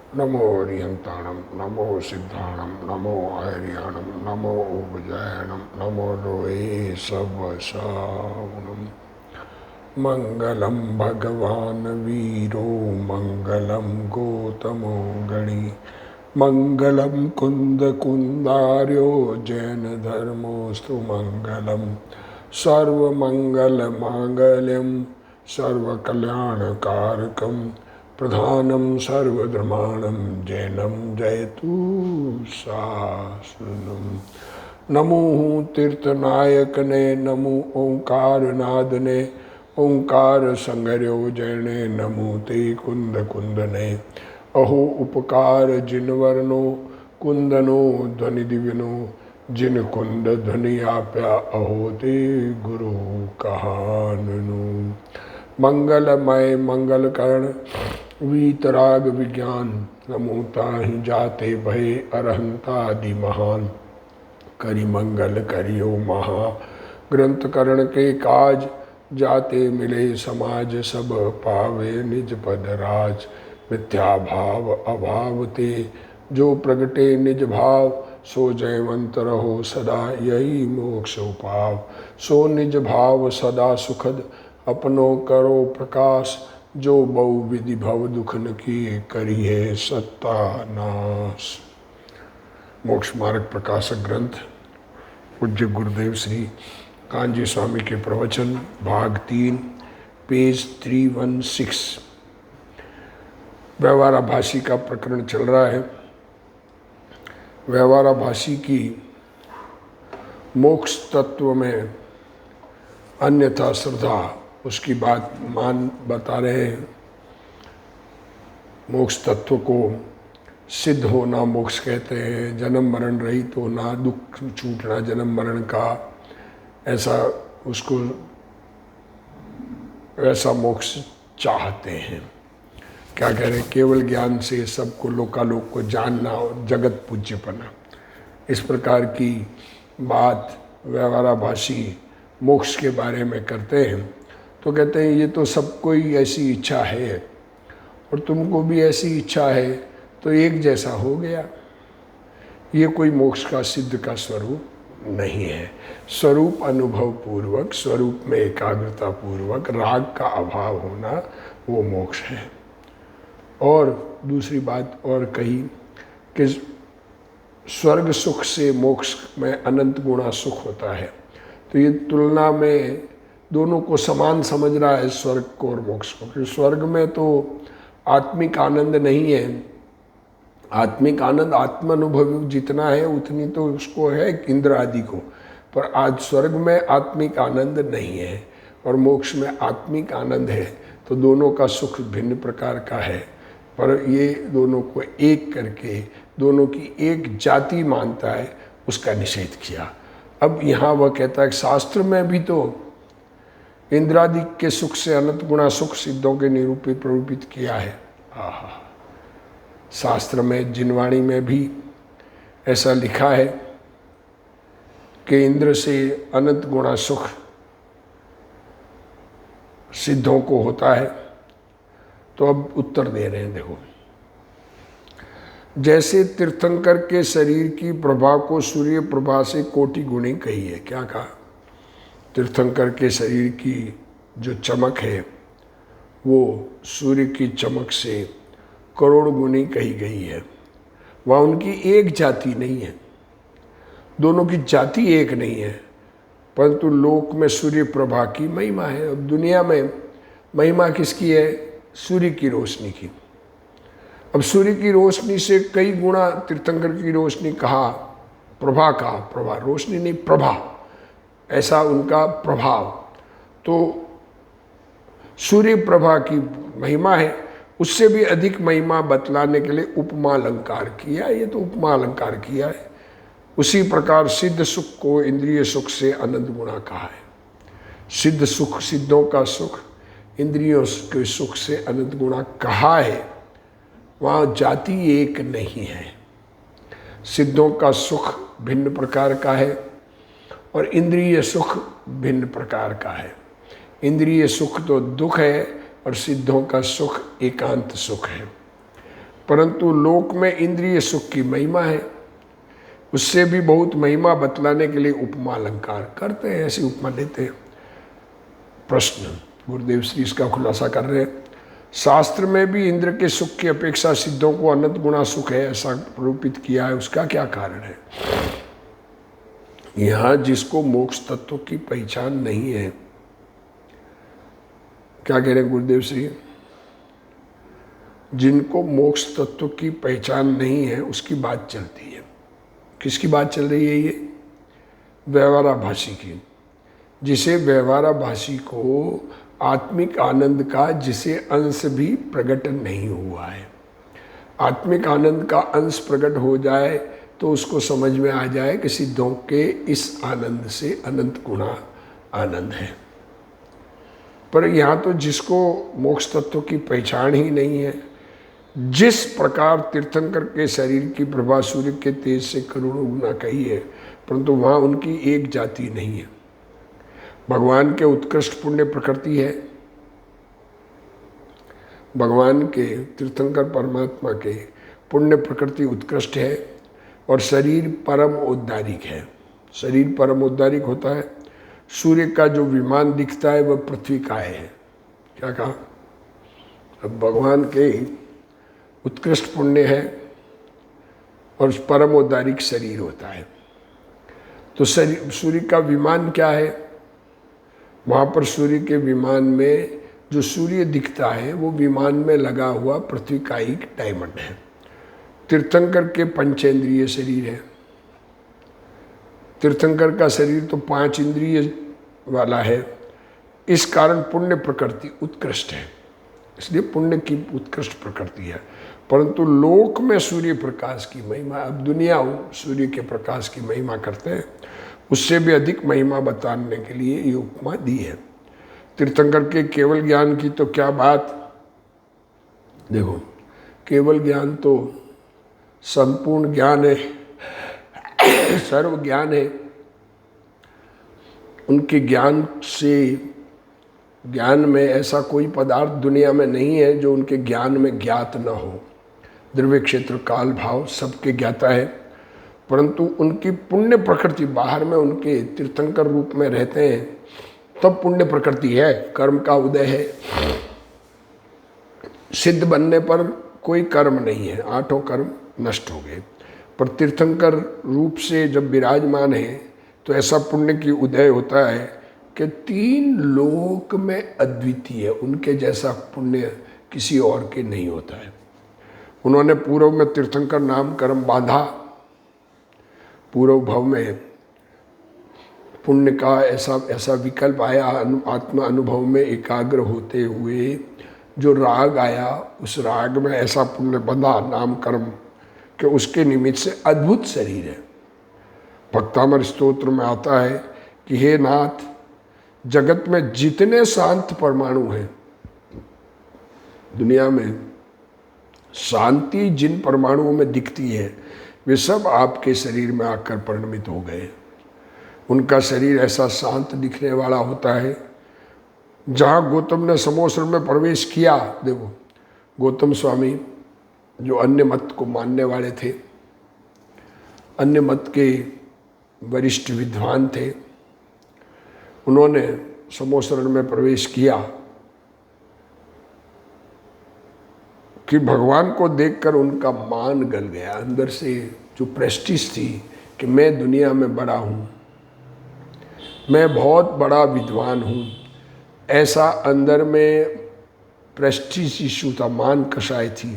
नमो हरिहंताणम नमो सिद्धाणम नमो आर्याणम नमो उपजयणम नमो लोए सबसावनम। मंगलम भगवान वीरो मंगलम गौतमो गणी मंगलम कुंद कुंदार्यो जैन धर्मोस्तु मंगलम सर्वमंगल मांगल्यम सर्वकल्याणकारकम प्रधानम सर्वधर्माणम जैनम जयतु शासनम। नमो तीर्थनायक ने नमो ओंकार नाद ने ओंकार संगर्यो जैने नमो ते कुंद कुंद ने अहो उपकार जिन वर्णो कुंदनो ध्वनि दिव्यनो जिन कुंद ध्वनि आप्या अहो ते गुरु कहाननु। मंगलमय मंगल कर्ण वीतराग विज्ञान नमो ताहि जाते भय अरहंतादि महान करि मंगल करियो महा ग्रंथ करण के काज जाते मिले समाज सब पावे निज पद राज मिथ्या भाव अभाव ते जो प्रगटे निज भाव सो जयवंत रहो सदा यही मोक्ष उपाव सो निज भाव सदा सुखद अपनो करो प्रकाश जो बहु विधि भव दुखन किए करिए सत्तानाश। मोक्ष मार्ग प्रकाशक ग्रंथ पूज्य गुरुदेव श्री कांजी स्वामी के प्रवचन भाग 3 पेज 316। व्यवहाराभासी का प्रकरण चल रहा है। व्यवहाराभासी की मोक्ष तत्व में अन्यथा श्रद्धा उसकी बात बता रहे हैं। मोक्ष तत्व को सिद्ध होना मोक्ष कहते हैं, जन्म मरण रहित होना, दुख छूटना जन्म मरण का, ऐसा उसको वैसा मोक्ष चाहते हैं। क्या कह रहे हैं? केवल ज्ञान से सबको लोकालोक को जानना और जगत पूज्यपना, इस प्रकार की बात व्यवहाराभासी मोक्ष के बारे में करते हैं। तो कहते हैं ये तो सबको ही ऐसी इच्छा है और तुमको भी ऐसी इच्छा है तो एक जैसा हो गया। ये कोई मोक्ष का सिद्ध का स्वरूप नहीं है। स्वरूप अनुभव पूर्वक, स्वरूप में एकाग्रता पूर्वक राग का अभाव होना वो मोक्ष है। और दूसरी बात और कही कि स्वर्ग सुख से मोक्ष में अनंत गुणा सुख होता है। तो ये तुलना में दोनों को समान समझ रहा है, स्वर्ग को और मोक्ष को। क्योंकि स्वर्ग में तो आत्मिक आनंद नहीं है। आत्मिक आनंद आत्मानुभव जितना है उतनी तो उसको है इंद्र आदि को, पर आज स्वर्ग में आत्मिक आनंद नहीं है और मोक्ष में आत्मिक आनंद है। तो दोनों का सुख भिन्न प्रकार का है, पर ये दोनों को एक करके दोनों की एक जाति मानता है, उसका निषेध किया। अब यहाँ वह कहता है कि शास्त्र में भी तो इंद्रादि के सुख से अनंत गुणा सुख सिद्धों के निरूपित प्ररूपित किया है। आहा, शास्त्र में जिनवाणी में भी ऐसा लिखा है कि इंद्र से अनंत गुणा सुख सिद्धों को होता है। तो अब उत्तर दे रहे हैं, देखो। जैसे तीर्थंकर के शरीर की प्रभा को सूर्य प्रभा से कोटि गुणी कही है। क्या कहा? तीर्थंकर के शरीर की जो चमक है वो सूर्य की चमक से करोड़ गुनी कही गई है। वहाँ उनकी एक जाति नहीं है, दोनों की जाति एक नहीं है, परंतु लोक में सूर्य प्रभा की महिमा है। अब दुनिया में महिमा किसकी है? सूर्य की रोशनी की। अब सूर्य की रोशनी से कई गुणा तीर्थंकर की रोशनी कहा, प्रभा कहा, प्रभा रोशनी नहीं प्रभा, ऐसा उनका प्रभाव। तो सूर्य प्रभा की महिमा है, उससे भी अधिक महिमा बतलाने के लिए उपमा अलंकार किया। ये तो उपमा अलंकार किया है। उसी प्रकार सिद्ध सुख को इंद्रिय सुख से अनंत गुणा कहा है। सिद्ध सुख, सिद्धों का सुख इंद्रियों के सुख से अनंत गुणा कहा है। वहाँ जाति एक नहीं है। सिद्धों का सुख भिन्न प्रकार का है और इंद्रिय सुख भिन्न प्रकार का है। इंद्रिय सुख तो दुख है और सिद्धों का सुख एकांत सुख है। परंतु लोक में इंद्रिय सुख की महिमा है। उससे भी बहुत महिमा बतलाने के लिए उपमा अलंकार करते हैं, ऐसी उपमा देते हैं। प्रश्न, गुरुदेव श्री इसका खुलासा कर रहे हैं। शास्त्र में भी इंद्र के सुख की अपेक्षा सिद्धों को अनंत गुना सुख है ऐसा निरूपित किया है, उसका क्या कारण है? यहां जिसको मोक्ष तत्व की पहचान नहीं है, क्या कह रहे हैं गुरुदेव श्री, जिनको मोक्ष तत्व की पहचान नहीं है उसकी बात चलती है। किसकी बात चल रही है? ये व्यवहाराभासी की, जिसे व्यवहाराभासी को आत्मिक आनंद का जिसे अंश भी प्रकट नहीं हुआ है। आत्मिक आनंद का अंश प्रकट हो जाए तो उसको समझ में आ जाए कि सिद्धों के इस आनंद से अनंत गुना आनंद है। पर यहाँ तो जिसको मोक्ष तत्व की पहचान ही नहीं है, जिस प्रकार तीर्थंकर के शरीर की प्रभा सूर्य के तेज से करोड़ों गुना कही है, परंतु वहाँ उनकी एक जाति नहीं है। भगवान के उत्कृष्ट पुण्य प्रकृति है, भगवान के तीर्थंकर परमात्मा के पुण्य प्रकृति उत्कृष्ट है और शरीर परम औद्धारिक है। शरीर परम औद्धारिक होता है। सूर्य का जो विमान दिखता है वह पृथ्वी का है। क्या कहा? अब भगवान के उत्कृष्ट पुण्य है और परम औद्धारिक शरीर होता है। तो सूर्य का विमान क्या है? वहाँ पर सूर्य के विमान में जो सूर्य दिखता है वो विमान में लगा हुआ पृथ्वी का एक डायमंड है। तीर्थंकर के पंचेंद्रिय शरीर है। तीर्थंकर का शरीर तो 5 इंद्रिय वाला है। इस कारण पुण्य प्रकृति उत्कृष्ट है, इसलिए पुण्य की उत्कृष्ट प्रकृति है। परंतु लोक में सूर्य प्रकाश की महिमा, अब दुनिया सूर्य के प्रकाश की महिमा करते हैं, उससे भी अधिक महिमा बताने के लिए ये उपमा दी है। तीर्थंकर के केवल ज्ञान की तो क्या बात। देखो, केवल ज्ञान तो संपूर्ण ज्ञान है, सर्व ज्ञान है। उनके ज्ञान से, ज्ञान में ऐसा कोई पदार्थ दुनिया में नहीं है जो उनके ज्ञान में ज्ञात न हो। द्रव्य क्षेत्र काल भाव सबके ज्ञाता है, परंतु उनकी पुण्य प्रकृति, बाहर में उनके तीर्थंकर रूप में रहते हैं तब पुण्य प्रकृति है, कर्म का उदय है। सिद्ध बनने पर कोई कर्म नहीं है, 8 कर्म नष्ट हो गए। पर तीर्थंकर रूप से जब विराजमान है तो ऐसा पुण्य की उदय होता है कि 3 लोक में अद्वितीय, उनके जैसा पुण्य किसी और के नहीं होता है। उन्होंने पूर्व में तीर्थंकर नाम कर्म बांधा, पूर्व भाव में पुण्य का ऐसा विकल्प आया, आत्मा अनुभव में एकाग्र होते हुए जो राग आया, उस राग में ऐसा पुण्य बंधा नाम कर्म कि उसके निमित्त से अद्भुत शरीर है। भक्तामर स्तोत्र में आता है कि हे नाथ, जगत में जितने शांत परमाणु हैं, दुनिया में शांति जिन परमाणुओं में दिखती है वे सब आपके शरीर में आकर परिणमित हो गए। उनका शरीर ऐसा शांत दिखने वाला होता है। जहाँ गौतम ने समोसर में प्रवेश किया, देखो गौतम स्वामी जो अन्य मत को मानने वाले थे, अन्य मत के वरिष्ठ विद्वान थे, उन्होंने समोसरण में प्रवेश किया कि भगवान को देखकर उनका मान गल गया। अंदर से जो प्रेस्टीज थी कि मैं दुनिया में बड़ा हूँ, मैं बहुत बड़ा विद्वान हूँ, ऐसा अंदर में प्रेस्टीज इशू था, मान कषाय थी।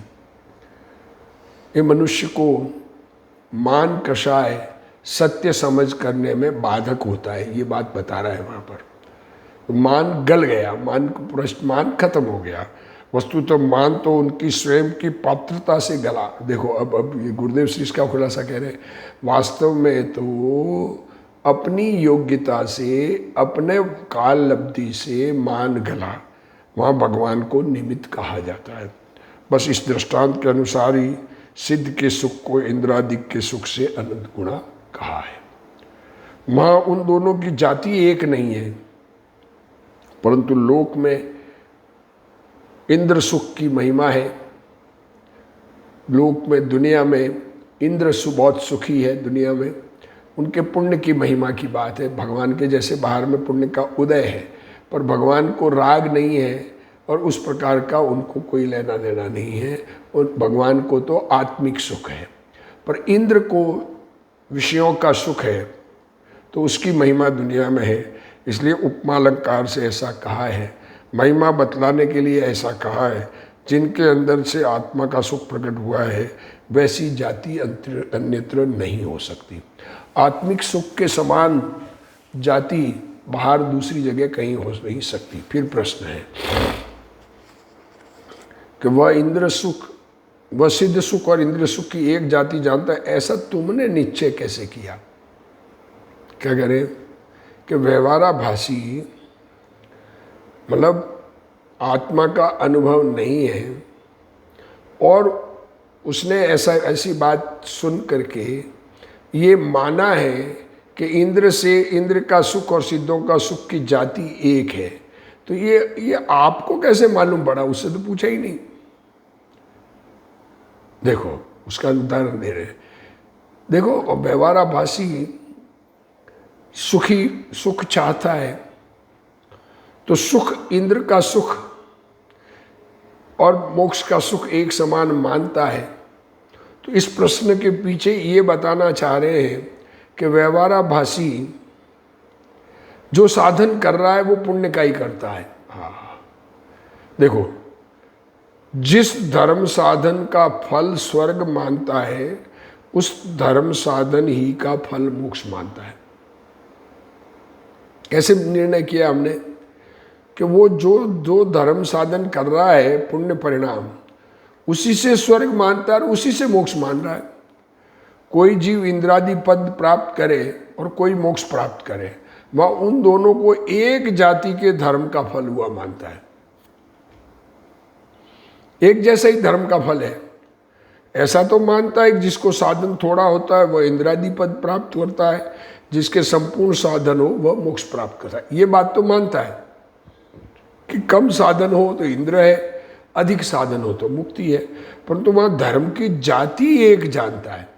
ये मनुष्य को मान कषाय सत्य समझ करने में बाधक होता है, ये बात बता रहा है वहाँ पर। मान गल गया, मान खत्म हो गया। वस्तु तो मान तो उनकी स्वयं की पात्रता से गला। देखो अब ये गुरुदेव श्री इसका खुलासा कह रहे हैं, वास्तव में तो अपनी योग्यता से, अपने काल लब्धि से मान गला, वहाँ भगवान को निमित्त कहा जाता है। बस इस दृष्टांत के अनुसार ही सिद्ध के सुख को इंद्रादिक के सुख से अनंत गुणा कहा है। वहाँ उन दोनों की जाति एक नहीं है, परंतु लोक में इंद्र सुख की महिमा है। लोक में, दुनिया में इंद्र बहुत सुखी है दुनिया में, उनके पुण्य की महिमा की बात है। भगवान के जैसे बाहर में पुण्य का उदय है, पर भगवान को राग नहीं है और उस प्रकार का उनको कोई लेना देना नहीं है। और भगवान को तो आत्मिक सुख है, पर इंद्र को विषयों का सुख है, तो उसकी महिमा दुनिया में है। इसलिए उपमा अलंकार से ऐसा कहा है, महिमा बतलाने के लिए ऐसा कहा है, जिनके अंदर से आत्मा का सुख प्रकट हुआ है वैसी जाति अन्यत्र नहीं हो सकती। आत्मिक सुख के समान जाति बाहर दूसरी जगह कहीं हो नहीं सकती। फिर प्रश्न है कि वह इंद्र सुख, वह सिद्ध सुख और इंद्र सुख की एक जाति जानता है, ऐसा तुमने निश्चय कैसे किया? क्या करें कि व्यवहाराभासी मतलब आत्मा का अनुभव नहीं है, और उसने ऐसी बात सुन करके ये माना है कि इंद्र का सुख और सिद्धों का सुख की जाति एक है। तो ये आपको कैसे मालूम पड़ा? उससे तो पूछा ही नहीं। देखो उसका उदाहरण दे रहे, देखो व्यवहाराभासी सुख चाहता है, तो सुख, इंद्र का सुख और मोक्ष का सुख एक समान मानता है। तो इस प्रश्न के पीछे ये बताना चाह रहे हैं कि व्यवहाराभासी जो साधन कर रहा है वो पुण्य का ही करता है। हाँ देखो, जिस धर्म साधन का फल स्वर्ग मानता है, उस धर्म साधन ही का फल मोक्ष मानता है। कैसे निर्णय किया हमने कि वो जो धर्म साधन कर रहा है पुण्य परिणाम, उसी से स्वर्ग मानता है और उसी से मोक्ष मान रहा है। कोई जीव इंद्रादि पद प्राप्त करे और कोई मोक्ष प्राप्त करे, वह उन दोनों को एक जाति के धर्म का फल हुआ मानता है। एक जैसा ही धर्म का फल है, ऐसा तो मानता है। जिसको साधन थोड़ा होता है वह इंद्रादि पद प्राप्त करता है, जिसके संपूर्ण साधन हो वह मोक्ष प्राप्त करता है। ये बात तो मानता है कि कम साधन हो तो इंद्र है, अधिक साधन हो तो मुक्ति है, परंतु वहां धर्म की जाति एक जानता है।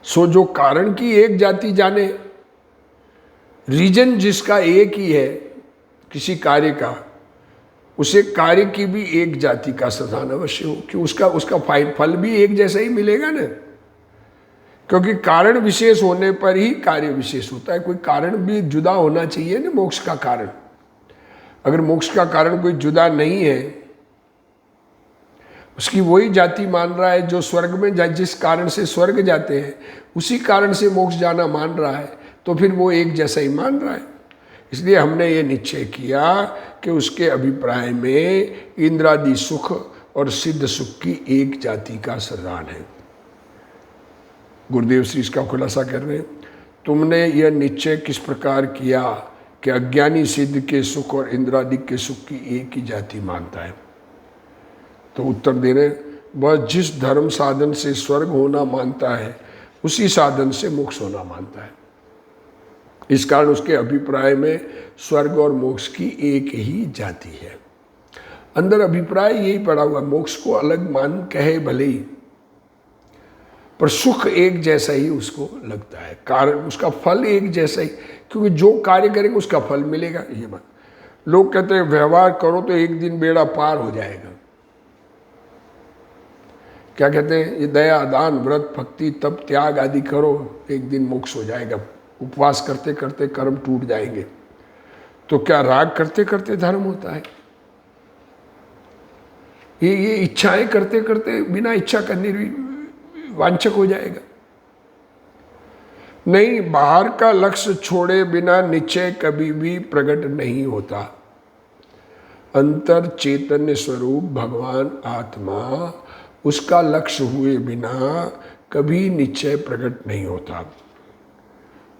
सो जो कारण की एक जाति जाने, रीजन जिसका एक ही है किसी कार्य का, उसे कार्य की भी एक जाति का साधन अवश्य हो कि उसका फल भी एक जैसा ही मिलेगा ना। क्योंकि कारण विशेष होने पर ही कार्य विशेष होता है। कोई कारण भी जुदा होना चाहिए ना मोक्ष का कारण। अगर मोक्ष का कारण कोई जुदा नहीं है, उसकी वही जाति मान रहा है जो स्वर्ग में जिस कारण से स्वर्ग जाते हैं उसी कारण से मोक्ष जाना मान रहा है, तो फिर वो एक जैसा ही मान रहा है। इसलिए हमने ये निश्चय किया कि उसके अभिप्राय में इंद्रादि सुख और सिद्ध सुख की एक जाति का सरदान है। गुरुदेव श्री इसका खुलासा कर रहे हैं, तुमने यह निश्चय किस प्रकार किया कि अज्ञानी सिद्ध के सुख और इंद्रादि के सुख की एक ही जाति मानता है? तो उत्तर दे रहे, वह जिस धर्म साधन से स्वर्ग होना मानता है उसी साधन से मोक्ष होना मानता है। इस कारण उसके अभिप्राय में स्वर्ग और मोक्ष की एक ही जाति है। अंदर अभिप्राय यही पड़ा हुआ, मोक्ष को अलग मान कहे भले ही, पर सुख एक जैसा ही उसको लगता है, कारण उसका फल एक जैसा ही, क्योंकि जो कार्य करेंगे उसका फल मिलेगा। ये बात लोग कहते हैं व्यवहार करो तो एक दिन बेड़ा पार हो जाएगा। क्या कहते हैं, ये दया दान व्रत भक्ति तप त्याग आदि करो, एक दिन मोक्ष हो जाएगा। उपवास करते करते कर्म टूट जाएंगे। तो क्या राग करते करते धर्म होता है? ये इच्छाएं करते करते बिना इच्छा करने वांछक हो जाएगा? नहीं, बाहर का लक्ष्य छोड़े बिना निश्चय कभी भी प्रकट नहीं होता। अंतर चैतन्य स्वरूप भगवान आत्मा, उसका लक्ष्य हुए बिना कभी निश्चय प्रकट नहीं होता।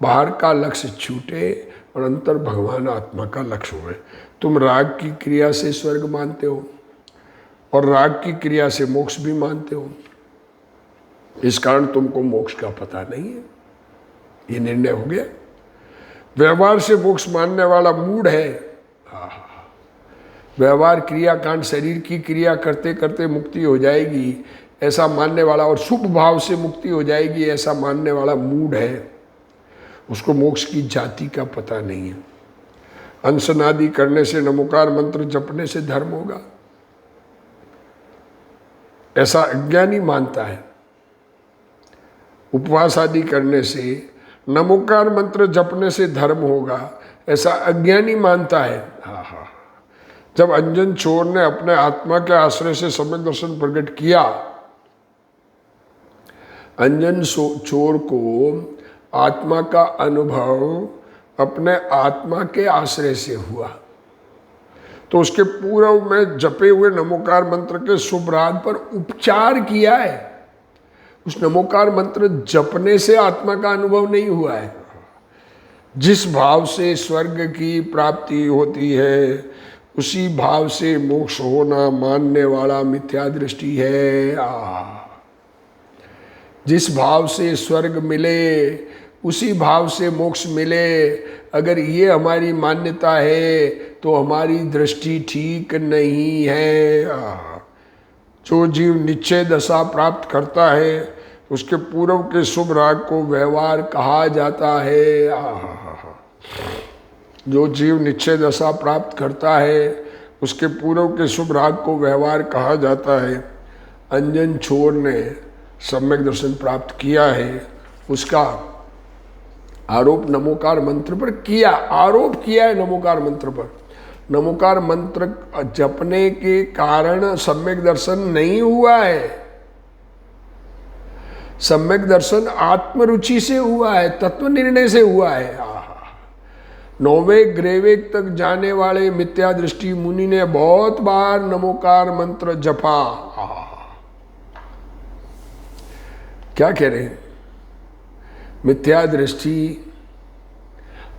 बाहर का लक्ष्य छूटे और अंतर भगवान आत्मा का लक्ष्य हुए। तुम राग की क्रिया से स्वर्ग मानते हो और राग की क्रिया से मोक्ष भी मानते हो, इस कारण तुमको मोक्ष का पता नहीं है। ये निर्णय हो गया। व्यवहार से मोक्ष मानने वाला मूढ़ है। व्यवहार क्रियाकांड शरीर की क्रिया करते करते मुक्ति हो जाएगी ऐसा मानने वाला, और शुभ भाव से मुक्ति हो जाएगी ऐसा मानने वाला मूढ़ है, उसको मोक्ष की जाति का पता नहीं है। अंशनादि करने से, नमोकार मंत्र जपने से धर्म होगा ऐसा अज्ञानी मानता है। उपवास आदि करने से, नमोकार मंत्र जपने से धर्म होगा ऐसा अज्ञानी मानता है। हाँ, जब अंजन चोर ने अपने आत्मा के आश्रय से सम्यक दर्शन प्रकट किया, अंजन चोर को आत्मा का अनुभव अपने आत्मा के आश्रय से हुआ, तो उसके पूर्व में जपे हुए नमोकार मंत्र के शुभ राग पर उपचार किया है। उस नमोकार मंत्र जपने से आत्मा का अनुभव नहीं हुआ है। जिस भाव से स्वर्ग की प्राप्ति होती है उसी भाव से मोक्ष होना मानने वाला मिथ्या दृष्टि है। जिस भाव से स्वर्ग मिले उसी भाव से मोक्ष मिले, अगर ये हमारी मान्यता है तो हमारी दृष्टि ठीक नहीं है। जो जीव निश्चय दशा प्राप्त करता है उसके पूर्व के शुभ राग को व्यवहार कहा जाता है। जो जीव निश्चय दशा प्राप्त करता है उसके पूर्व के शुभ राग को व्यवहार कहा जाता है। अंजन छोर ने सम्यक दर्शन प्राप्त किया है, उसका आरोप नमोकार मंत्र पर किया, आरोप किया है नमोकार मंत्र पर। नमोकार मंत्र जपने के कारण सम्यक दर्शन नहीं हुआ है। सम्यक दर्शन आत्मरुचि से हुआ है, तत्व निर्णय से हुआ है। नौवें ग्रेवेक तक जाने वाले मिथ्या दृष्टि मुनि ने बहुत बार नमोकार मंत्र जपा। क्या कह रहे हैं? मिथ्या दृष्टि,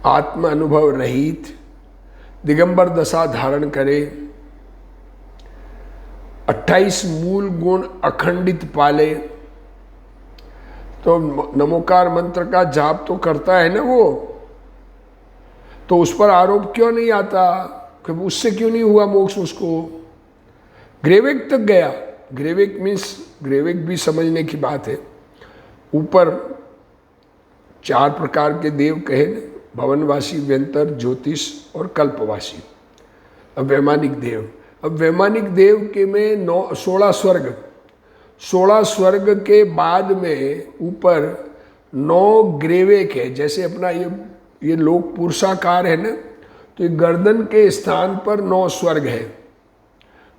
आत्म अनुभव रहित, दिगंबर दशा धारण करे, 28 मूल गुण अखंडित पाले, तो नमोकार मंत्र का जाप तो करता है ना वो, तो उस पर आरोप क्यों नहीं आता कि उससे क्यों नहीं हुआ मोक्ष? उसको ग्रेवेक तक गया। ग्रेवेक मीन्स, ग्रेवेक भी समझने की बात है। ऊपर 4 प्रकार के देव कहे, भवनवासी, व्यंतर, ज्योतिष और कल्पवासी। अब वैमानिक देव, अब वैमानिक देव के में 16 स्वर्ग, 16 स्वर्ग के बाद में ऊपर 9 ग्रेवेक है। जैसे अपना ये लोक पुरुषाकार है ना, तो ये गर्दन के स्थान पर 9 स्वर्ग है,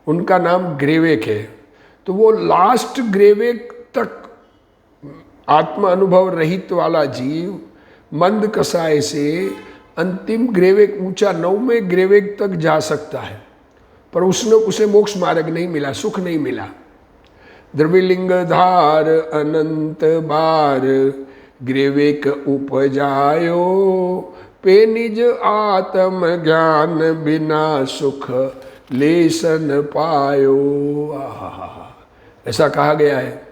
उनका नाम ग्रेवेक है। तो वो लास्ट ग्रेवेक तक आत्म अनुभव रहित वाला जीव मंद कसाय से अंतिम ग्रेवेक, ऊंचा 9वें ग्रेवेक तक जा सकता है, पर उसे मोक्ष मार्ग नहीं मिला, सुख नहीं मिला। द्रविलिंग धार अनंत बार ग्रेवेक उपजायो, पे निज आत्म ज्ञान बिना सुख लेसन पायो। ऐसा कहा गया है।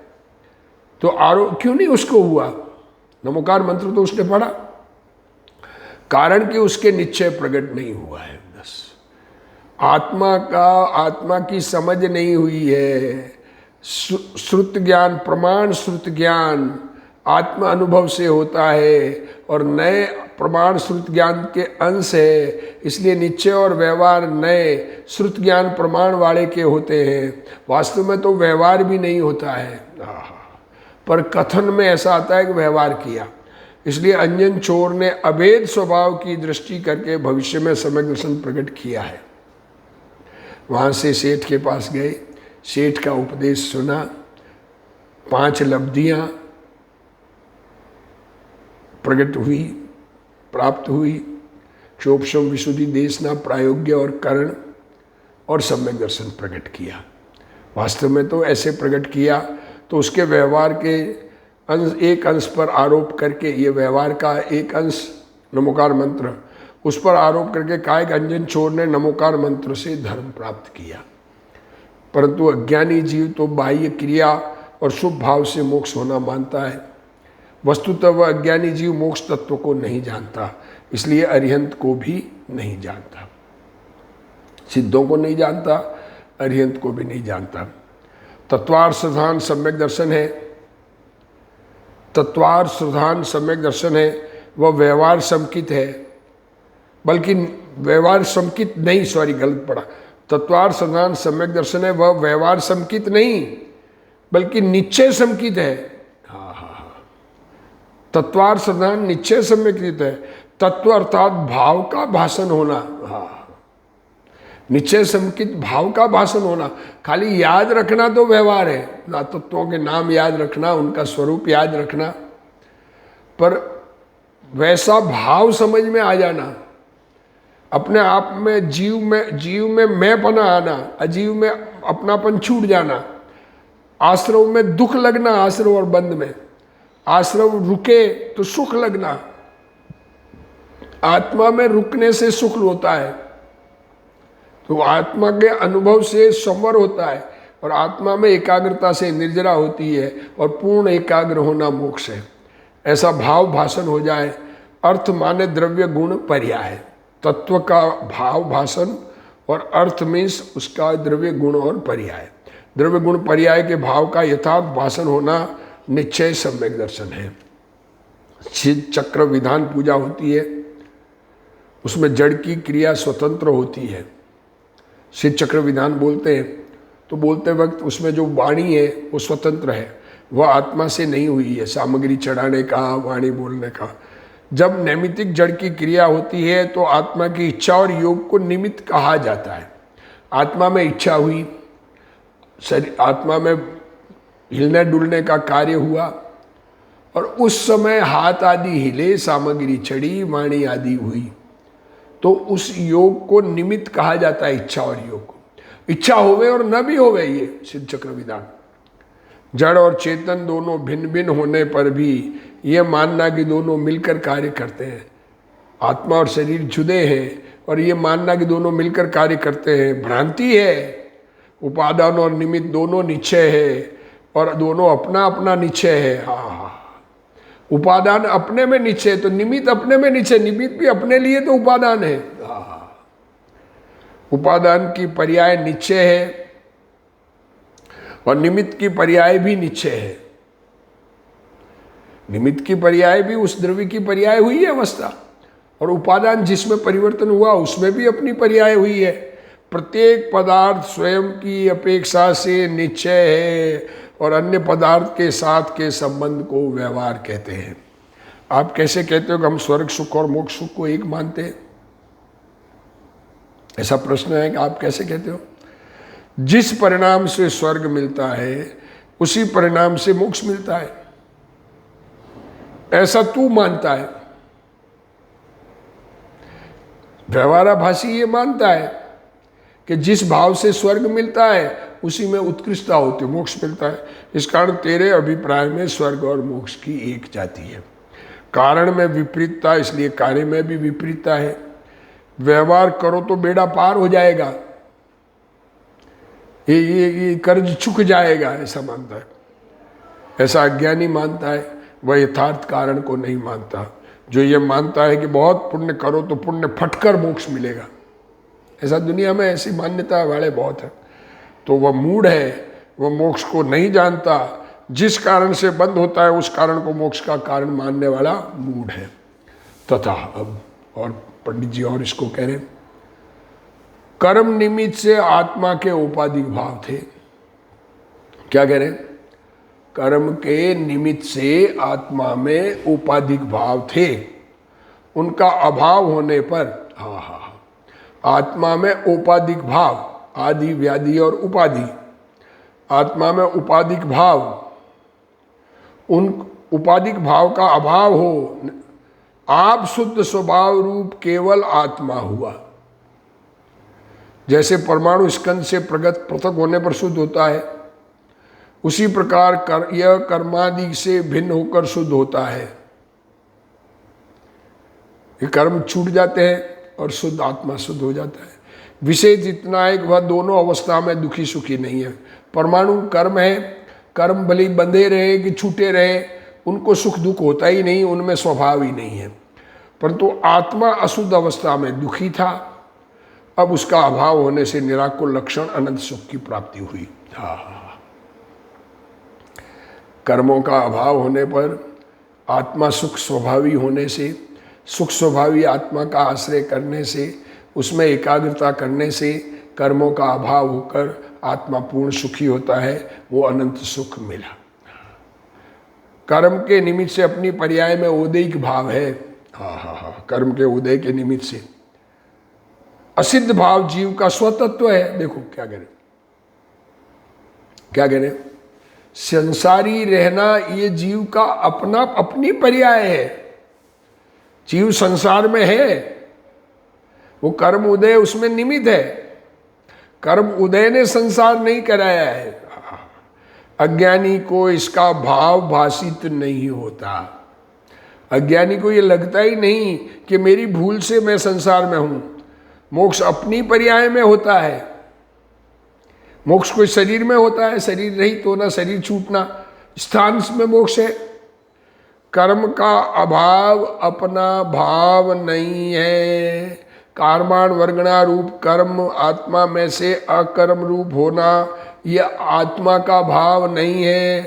तो आरोप क्यों नहीं उसको हुआ? नमोकार मंत्र तो उसने पढ़ा, कारण कि उसके निश्चय प्रकट नहीं हुआ है। बस आत्मा की समझ नहीं हुई है। श्रुत ज्ञान, प्रमाण श्रुत ज्ञान आत्मा अनुभव से होता है और नए प्रमाण श्रुत ज्ञान के अंश है, इसलिए निश्चय और व्यवहार नए श्रुत ज्ञान प्रमाण वाले के होते हैं। वास्तव में तो व्यवहार भी नहीं होता है, पर कथन में ऐसा आता है कि व्यवहार किया। इसलिए अंजन चोर ने अभेद स्वभाव की दृष्टि करके भविष्य में सम्यक दर्शन प्रकट किया है। वहाँ से सेठ के पास गए, सेठ का उपदेश सुना, 5 लब्धियाँ प्रकट हुई, प्राप्त हुई, क्षोभशम विशुद्धि देशना प्रायोग्य और करण, और सम्यक दर्शन प्रकट किया। वास्तव में तो ऐसे प्रकट किया तो उसके व्यवहार के एक अंश पर आरोप करके, ये व्यवहार का एक अंश नमोकार मंत्र, उस पर आरोप करके कहा कि अंजन चोर ने नमोकार मंत्र से धर्म प्राप्त किया। परंतु अज्ञानी जीव तो बाह्य क्रिया और शुभ भाव से मोक्ष होना मानता है। वस्तुतः वह अज्ञानी जीव मोक्ष तत्व को नहीं जानता, इसलिए अरिहंत को भी नहीं जानता। सिद्धों को नहीं जानता, अरिहंत को भी नहीं जानता। तत्वार्थ प्रधान सम्यक दर्शन है, तत्वार्थ प्रधान सम्यक दर्शन है, वह व्यवहार समकित है, बल्कि व्यवहार समकित नहीं, सॉरी गलत पढ़ा, तत्वार्थ प्रधान सम्यक दर्शन है, वह व्यवहार समकित नहीं बल्कि निश्चय समकित है। तत्वार्थ प्रधान निश्चय समकित है। तत्व अर्थात भाव का भाषण होना, निश्चय समकित भाव का भाषण होना। खाली याद रखना तो व्यवहार है, ना तत्वों के नाम याद रखना, उनका स्वरूप याद रखना, पर वैसा भाव समझ में आ जाना, अपने आप में जीव में मैंपना आना, अजीव में अपनापन छूट जाना, आश्रव में दुख लगना, आश्रव और बंध में, आश्रव रुके तो सुख लगना, आत्मा में रुकने से सुख होता है, तो आत्मा के अनुभव से संवर होता है, और आत्मा में एकाग्रता से निर्जरा होती है, और पूर्ण एकाग्र होना मोक्ष है। ऐसा भाव भाषण हो जाए। अर्थ माने द्रव्य गुण पर्याय, तत्व का भाव भाषण और अर्थ मीन्स उसका द्रव्य गुण और पर्याय। द्रव्य गुण पर्याय के भाव का यथार्थ भाषण होना निश्चय सम्यक दर्शन है। सिद्ध चक्र विधान पूजा होती है, उसमें जड़ की क्रिया स्वतंत्र होती है। सिद्ध चक्र विधान बोलते हैं तो बोलते वक्त उसमें जो वाणी है वो स्वतंत्र है, वह आत्मा से नहीं हुई है। सामग्री चढ़ाने का, वाणी बोलने का, जब नैमित्तिक जड़ की क्रिया होती है तो आत्मा की इच्छा और योग को निमित्त कहा जाता है। आत्मा में इच्छा हुई, आत्मा में हिलने डुलने का कार्य हुआ, और उस समय हाथ आदि हिले, सामग्री चढ़ी, वाणी आदि हुई, तो उस योग को निमित्त कहा जाता है, इच्छा और योग को। इच्छा होवे और न भी होवे, ये सिद्ध चक्र विधान। जड़ और चेतन दोनों भिन्न भिन्न होने पर भी ये मानना कि दोनों मिलकर कार्य करते हैं, आत्मा और शरीर जुदे हैं और ये मानना कि दोनों मिलकर कार्य करते हैं, भ्रांति है। उपादान और निमित्त दोनों निश्चय है, और दोनों अपना अपना निश्चय है। हाँ, उपादान अपने में निश्चय है तो निमित्त अपने में निश्चय, निमित्त भी अपने लिए तो उपादान है। उपादान की पर्याय निश्चय है और निमित्त की पर्याय भी निश्चय है। निमित्त की पर्याय भी उस द्रव्य की पर्याय हुई है अवस्था, और उपादान जिसमें परिवर्तन हुआ उसमें भी अपनी पर्याय हुई है। प्रत्येक पदार्थ स्वयं की अपेक्षा से निश्चय है, और अन्य पदार्थ के साथ के संबंध को व्यवहार कहते हैं। आप कैसे कहते हो कि हम स्वर्ग सुख और मोक्ष सुख को एक मानते हैं? ऐसा प्रश्न है कि आप कैसे कहते हो? जिस परिणाम से स्वर्ग मिलता है उसी परिणाम से मोक्ष मिलता है, ऐसा तू मानता है। व्यवहाराभासी ये मानता है कि जिस भाव से स्वर्ग मिलता है उसी में उत्कृष्टता होती है, मोक्ष मिलता है। इस कारण तेरे अभिप्राय में स्वर्ग और मोक्ष की एक जाति है। कारण में विपरीतता, इसलिए कार्य में भी विपरीतता है। व्यवहार करो तो बेड़ा पार हो जाएगा, ये कर्ज चुक जाएगा, ऐसा मानता है। ऐसा अज्ञानी मानता है, वह यथार्थ कारण को नहीं मानता। जो ये मानता है कि बहुत पुण्य करो तो पुण्य फटकर मोक्ष मिलेगा, ऐसा दुनिया में ऐसी मान्यता वाले बहुत है, तो वह मूढ़ है, वह मोक्ष को नहीं जानता। जिस कारण से बंद होता है उस कारण को मोक्ष का कारण मानने वाला मूढ़ है। तथा अब और पंडित जी और इसको कह रहे, कर्म निमित्त से आत्मा के औपाधिक भाव थे। क्या कह रहे? कर्म के निमित्त से आत्मा में औपाधिक भाव थे, उनका अभाव होने पर आत्मा में औपाधिक भाव, आदि व्याधि और उपाधि, आत्मा में उपाधिक भाव, उन उपाधिक भाव का अभाव हो, आप शुद्ध स्वभाव रूप केवल आत्मा हुआ। जैसे परमाणु स्कंद से प्रगत पृथक होने पर शुद्ध होता है, उसी प्रकार यह कर्मादि से भिन्न होकर शुद्ध होता है। ये कर्म छूट जाते हैं और शुद्ध आत्मा शुद्ध हो जाता है। विशेष इतना है कि वह दोनों अवस्था में दुखी सुखी नहीं है। परमाणु कर्म है, कर्म भले बंधे रहे कि छूटे रहे, उनको सुख दुख होता ही नहीं, उनमें स्वभाव ही नहीं है। परंतु आत्मा अशुद्ध अवस्था में दुखी था, अब उसका अभाव होने से निराकुल लक्षण अनंत सुख की प्राप्ति हुई। कर्मों का अभाव होने पर आत्मा सुख स्वभावी होने से, सुख स्वभावी आत्मा का आश्रय करने से, उसमें एकाग्रता करने से कर्मों का अभाव होकर आत्मा पूर्ण सुखी होता है, वो अनंत सुख मिला। कर्म के निमित्त से अपनी पर्याय में उदयिक भाव है। कर्म के उदय के निमित्त से असिद्ध भाव जीव का स्वतत्व है। देखो क्या कह रहे संसारी रहना ये जीव का अपनी पर्याय है। जीव संसार में है, वो कर्म उदय उसमें निमित्त है। कर्म उदय ने संसार नहीं कराया है। अज्ञानी को इसका भाव भाषित नहीं होता। अज्ञानी को ये लगता ही नहीं कि मेरी भूल से मैं संसार में हूं। मोक्ष अपनी पर्याय में होता है। मोक्ष कोई शरीर में होता है, शरीर रहित होना, शरीर छूटना, स्थान में मोक्ष है। कर्म का अभाव अपना भाव नहीं है। कर्माण वर्गणा रूप कर्म आत्मा में से अकर्म रूप होना, यह आत्मा का भाव नहीं है।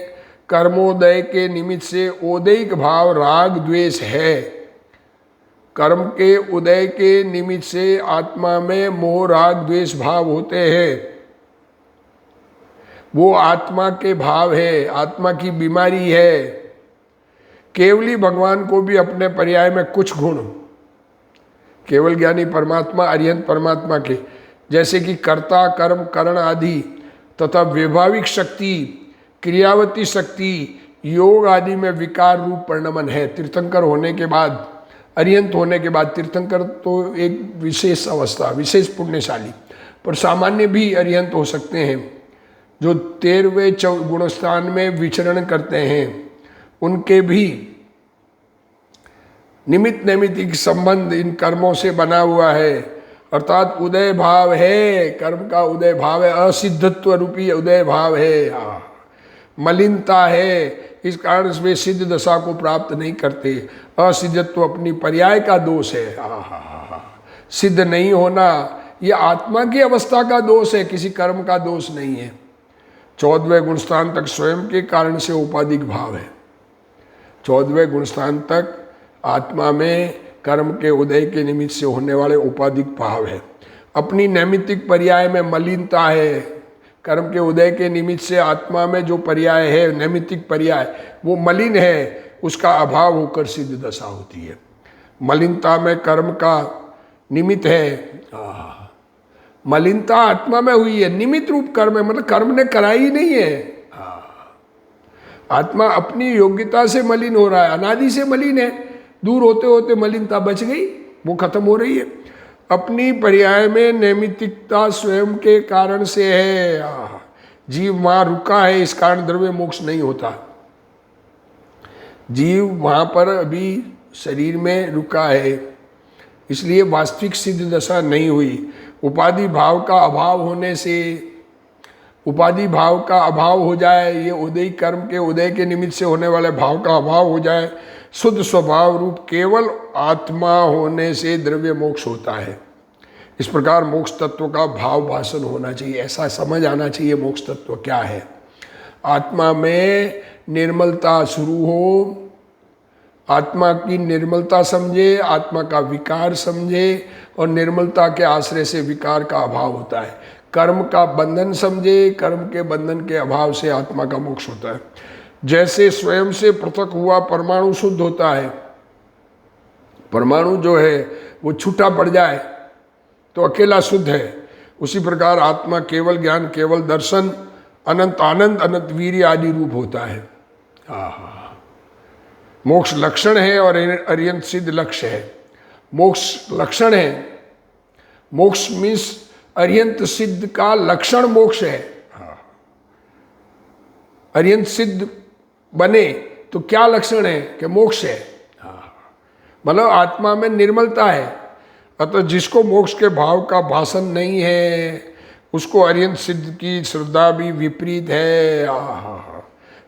कर्मोदय के निमित्त से ओदैक भाव राग द्वेष है। कर्म के उदय के निमित्त से आत्मा में मोह राग द्वेष भाव होते हैं। वो आत्मा के भाव है, आत्मा की बीमारी है। केवली भगवान को भी अपने पर्याय में कुछ गुण, केवल ज्ञानी परमात्मा अरिहंत परमात्मा के, जैसे कि कर्ता कर्म करण आदि तथा वैभाविक शक्ति, क्रियावती शक्ति, योग आदि में विकार रूप परिणमन है। तीर्थंकर होने के बाद, अरिहंत होने के बाद, तीर्थंकर तो एक विशेष अवस्था, विशेष पुण्यशाली, पर सामान्य भी अरिहंत हो सकते हैं। जो 13वें गुणस्थान में विचरण करते हैं, उनके भी निमित्त नैमित्तिक संबंध इन कर्मों से बना हुआ है। अर्थात उदय भाव है, कर्म का उदय भाव है, असिद्धत्व रूपी उदय भाव है, मलिनता है। इस कारण वे सिद्ध दशा को प्राप्त नहीं करते। असिद्धत्व अपनी पर्याय का दोष है। सिद्ध नहीं होना यह आत्मा की अवस्था का दोष है, किसी कर्म का दोष नहीं है। 14वें गुणस्थान तक स्वयं के कारण से उपाधिक भाव है। 14वें गुणस्थान तक आत्मा में कर्म के उदय के निमित्त से होने वाले उपाधिक भाव है। अपनी नैमित्तिक पर्याय में मलिनता है। कर्म के उदय के निमित्त से आत्मा में जो पर्याय है, नैमित्तिक पर्याय, वो मलिन है, उसका अभाव होकर सिद्ध दशा होती है। मलिनता में कर्म का निमित्त है। मलिनता आत्मा में हुई है, निमित्त रूप कर्म है, मतलब कर्म ने कराई नहीं है। आत्मा अपनी योग्यता से मलिन हो रहा है, अनादि से मलिन है। दूर होते होते मलिनता बच गई, वो खत्म हो रही है। अपनी पर्याय में नैमित्तिकता स्वयं के कारण से है। जीव वहां रुका है, इस कारण द्रव्य मोक्ष नहीं होता। जीव वहां पर अभी शरीर में रुका है, इसलिए वास्तविक सिद्ध दशा नहीं हुई। उपाधि भाव का अभाव होने से, उपाधि भाव का अभाव हो जाए, ये उदय कर्म के उदय के निमित्त से होने वाले भाव का अभाव हो जाए, शुद्ध स्वभाव रूप केवल आत्मा होने से द्रव्य मोक्ष होता है। इस प्रकार मोक्ष तत्व का भाव भाषण होना चाहिए, ऐसा समझ आना चाहिए मोक्ष तत्व क्या है। आत्मा में निर्मलता शुरू हो, आत्मा की निर्मलता समझे, आत्मा का विकार समझे, और निर्मलता के आश्रय से विकार का अभाव होता है। कर्म का बंधन समझे, कर्म के बंधन के अभाव से आत्मा का मोक्ष होता है। जैसे स्वयं से पृथक हुआ परमाणु शुद्ध होता है, परमाणु जो है वो छूटा पड़ जाए तो अकेला शुद्ध है, उसी प्रकार आत्मा केवल ज्ञान, केवल दर्शन, अनंत आनंद, अनंत वीर्य आदि रूप होता है। मोक्ष लक्षण है और अरिहंत सिद्ध लक्ष्य है। मोक्ष लक्षण है, मोक्ष मीन्स अरिहंत सिद्ध का लक्षण मोक्ष है। अरिहंत सिद्ध बने तो क्या लक्षण है कि मोक्ष है, मतलब आत्मा में निर्मलता है। अतः जिसको मोक्ष के भाव का भाषण नहीं है, उसको अरिहंत सिद्ध की श्रद्धा भी विपरीत है।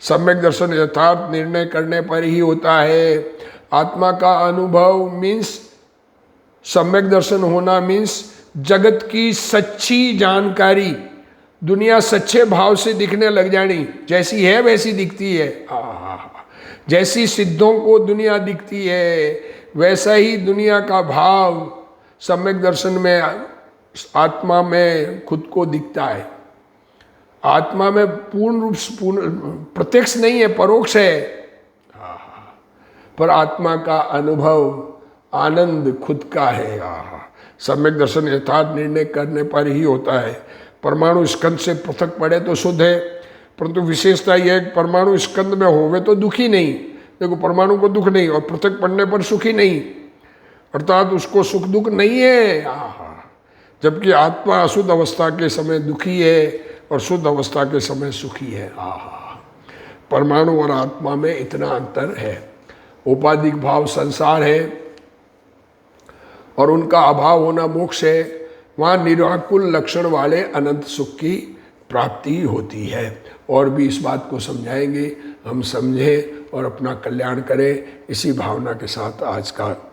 सम्यक दर्शन यथार्थ निर्णय करने पर ही होता है। आत्मा का अनुभव मीन्स, सम्यक दर्शन होना मीन्स जगत की सच्ची जानकारी दुनिया सच्चे भाव से दिखने लग जानी, जैसी है वैसी दिखती है। जैसी सिद्धों को दुनिया दिखती है वैसा ही दुनिया का भाव सम्यक दर्शन में आत्मा में खुद को दिखता है। आत्मा में पूर्ण रूप से प्रत्यक्ष नहीं है, परोक्ष है, पर आत्मा का अनुभव आनंद खुद का है। सम्यक दर्शन यथार्थ निर्णय करने पर ही होता है। परमाणु स्कंद से पृथक पड़े तो शुद्ध है, परंतु विशेषता यह है कि परमाणु स्कंद में होवे तो दुखी नहीं। देखो, परमाणु को दुख नहीं और पृथक पड़ने पर सुखी नहीं, अर्थात उसको सुख दुख नहीं है। जबकि आत्मा अशुद्ध अवस्था के समय दुखी है और शुद्ध अवस्था के समय सुखी है। परमाणु और आत्मा में इतना अंतर है। औपाधिक भाव संसार है और उनका अभाव होना मोक्ष है। वहाँ निराकुल लक्षण वाले अनंत सुख की प्राप्ति होती है। और भी इस बात को समझाएंगे, हम समझें और अपना कल्याण करें। इसी भावना के साथ आज का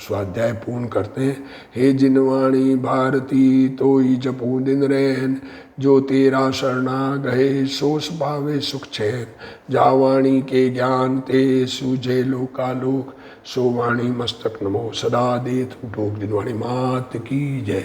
स्वाध्याय पूर्ण करते हैं। हे जिनवाणी भारती तोई जपू दिन रैन, जो तेरा शरणा गहे सोस भावे सुख चैन। जावाणी के ज्ञान ते सूझे लोकालोक, सो वाणी मस्तक नमो सदा देत उठोक। जिनवाणी मात की जय।